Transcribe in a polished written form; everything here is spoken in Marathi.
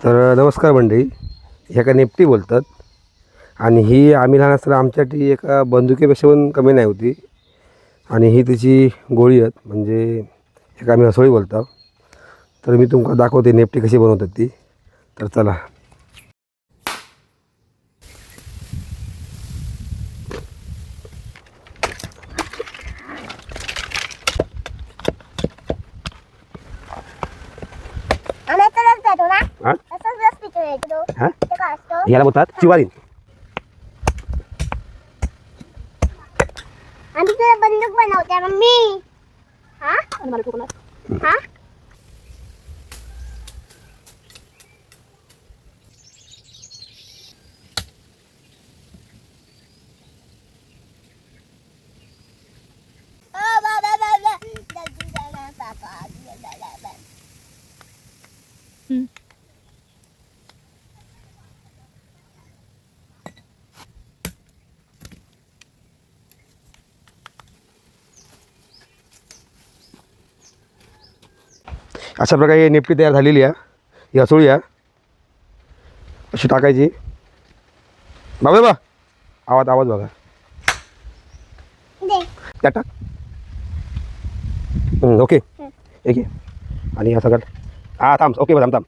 तर नमस्कार मंडळी, ह्या का नेपटी बोलतात. आणि ही आम्ही लहान असताना आमच्यासाठी एका बंदुकीपेक्षा पण कमी नाही होती. आणि ही तिची गोळी आहेत, म्हणजे एक आम्ही हसोळी बोलतो. तर मी तुमका दाखवते नेपटी कशी बनवतात ती. तर चला. हां हां याला बोलतात चिवारी. आम्ही तुला बंदूक बनवते मम्मी. हा आणि मला ठोकणार. हा अशा प्रकारे ही नेपटी तयार झालेली आहे. ही हसोळी आहे, अशी टाकायची. बाबा बा आवाज आवाज बघा. त्या टाक. ओके एक आहे. आणि असं कर. हां थांब. ओके थांब थांब.